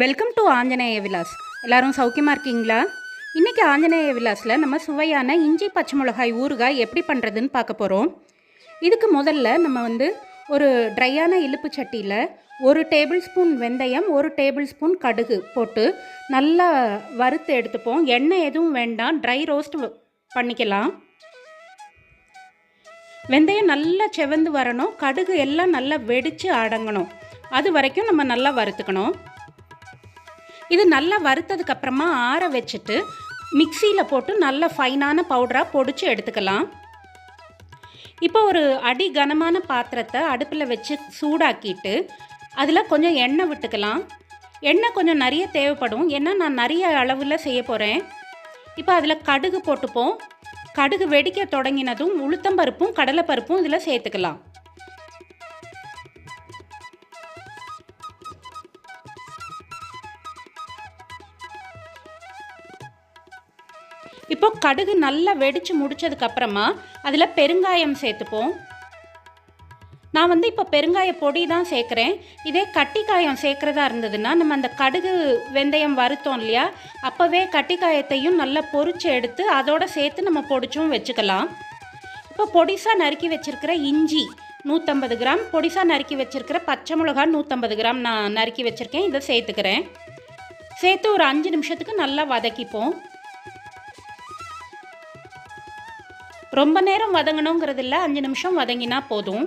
Welcome to Anjaneya Vilas. எல்லோரும் சௌக்கியமாக இருக்கீங்களா? இன்றைக்கி ஆஞ்சநேய விலாஸில் நம்ம சுவையான இஞ்சி பச்சை மிளகாய் ஊறுகாய் எப்படி பண்ணுறதுன்னு பார்க்க போகிறோம். இதுக்கு முதல்ல நம்ம ஒரு ட்ரையான இலுப்பு சட்டியில் 1 டேபிள் ஸ்பூன் வெந்தயம், 1 டேபிள் ஸ்பூன் கடுகு போட்டு நல்லா வறுத்து எடுத்துப்போம். எண்ணெய் எதுவும் வேண்டாம், ட்ரை ரோஸ்ட் பண்ணிக்கலாம். வெந்தயம் நல்லா செவந்து வரணும், கடுகு எல்லாம் நல்லா வெடித்து அடங்கணும். அது வரைக்கும் நம்ம நல்லா வறுத்துக்கணும். இது நல்லா வறுத்ததுக்கப்புறமா ஆற வச்சுட்டு மிக்சியில் போட்டு நல்ல ஃபைனான பவுடராக பொடிச்சு எடுத்துக்கலாம். இப்போ ஒரு அடி கனமான பாத்திரத்தை அடுப்பில் வச்சு சூடாக்கிட்டு அதில் கொஞ்சம் எண்ணெய் விட்டுக்கலாம். எண்ணெய் கொஞ்சம் நிறைய தேவைப்படும், ஏன்னா நான் நிறைய அளவில் செய்ய போகிறேன். இப்போ அதில் கடுகு போட்டுப்போம். கடுகு வெடிக்க தொடங்கினதும் உளுத்தம்பருப்பும் கடலைப்பருப்பும் இதில் சேர்த்துக்கலாம். இப்போ கடுகு நல்லா வெடித்து முடித்ததுக்கப்புறமா அதில் பெருங்காயம் சேர்த்துப்போம். நான் இப்போ பெருங்காய பொடி தான் சேர்க்குறேன். இதே கட்டிக்காயம் சேர்க்குறதா இருந்ததுன்னா நம்ம அந்த கடுகு வெந்தயம் வறுத்தோம் இல்லையா, அப்போவே கட்டிக்காயத்தையும் நல்லா பொரிச்சு எடுத்து அதோடு சேர்த்து நம்ம பொடிச்சும் வச்சுக்கலாம். இப்போ பொடிசாக நறுக்கி வச்சுருக்கிற இஞ்சி 150 கிராம், பொடிசாக நறுக்கி வச்சுருக்கிற பச்சை மிளகா 150 கிராம் நான் நறுக்கி வச்சுருக்கேன். இதை சேர்த்துக்கிறேன். சேர்த்து ஒரு 5 நிமிஷத்துக்கு நல்லா வதக்கிப்போம். ரொம்ப நேரம் வதங்கணுங்கிறது இல்லை, 5 நிமிஷம் வதங்கினா போதும்.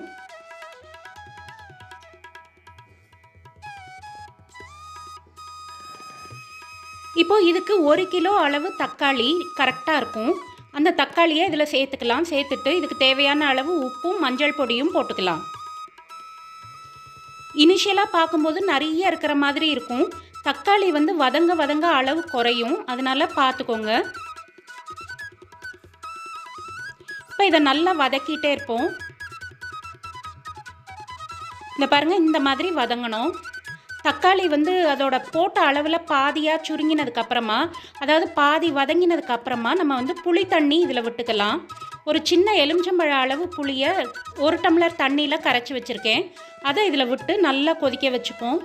இப்போது இதுக்கு 1 கிலோ அளவு தக்காளி கரெக்டாக இருக்கும். அந்த தக்காளியை இதில் சேர்த்துக்கலாம். சேர்த்துட்டு இதுக்கு தேவையான அளவு உப்பும் மஞ்சள் பொடியும் போட்டுக்கலாம். இனிஷியலாக பார்க்கும்போது நிறைய இருக்கிற மாதிரி இருக்கும். தக்காளி வதங்க அளவு குறையும், அதனால் பார்த்துக்கோங்க. இப்போ இதை நல்லா வதக்கிட்டே இருப்போம். இந்த பாருங்கள், இந்த மாதிரி வதங்கணும். தக்காளி அதோட போட்ட அளவில் பாதியாக சுருங்கினதுக்கப்புறமா, அதாவது பாதி வதங்கினதுக்கப்புறமா நம்ம புளி தண்ணி இதில் விட்டுக்கலாம். ஒரு சின்ன எலுமிச்சம்பழ அளவு புளியை 1 டம்ளர் தண்ணியில் கரைச்சி வச்சுருக்கேன். அதை இதில் விட்டு நல்லா கொதிக்க வச்சுப்போம்.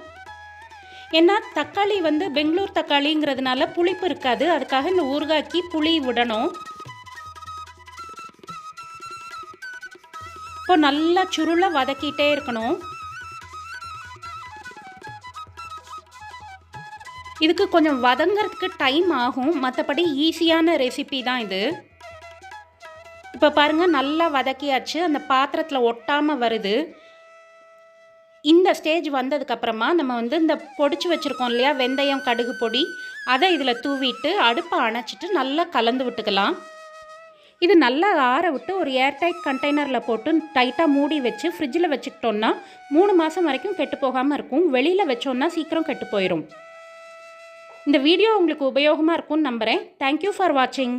ஏன்னா தக்காளி பெங்களூர் தக்காளிங்கிறதுனால புளிப்பு இருக்காது, அதுக்காக இந்த ஊறுகாய்க்கு புளி விடணும். இப்போ நல்லா சுருள வதக்கிட்டே இருக்கணும். இதுக்கு கொஞ்சம் வதங்கிறதுக்கு டைம் ஆகும், மற்றபடி ஈஸியான ரெசிபி தான் இது. இப்போ பாருங்கள், நல்லா வதக்கியாச்சு. அந்த பாத்திரத்தில் ஒட்டாமல் வருது. இந்த ஸ்டேஜ் வந்ததுக்கப்புறமா நம்ம இந்த பொடிச்சு வச்சுருக்கோம் இல்லையா வெந்தயம் கடுகு பொடி, அதை இதில் தூவிட்டு அடுப்பை அணைச்சிட்டு நல்லா கலந்து விட்டுக்கலாம். இது நல்லா ஆற விட்டு ஒரு ஏர்டைட் கண்டெய்னரில் போட்டு டைட்டாக மூடி வச்சு ஃப்ரிட்ஜில் வச்சுக்கிட்டோன்னா 3 மாதம் வரைக்கும் கெட்டு போகாமல் இருக்கும். வெளியில் வச்சோன்னா சீக்கிரம் கெட்டு போயிடும். இந்த வீடியோ உங்களுக்கு உபயோகமாக இருக்கும்னு நம்புகிறேன். தேங்க்யூ ஃபார் வாட்சிங்.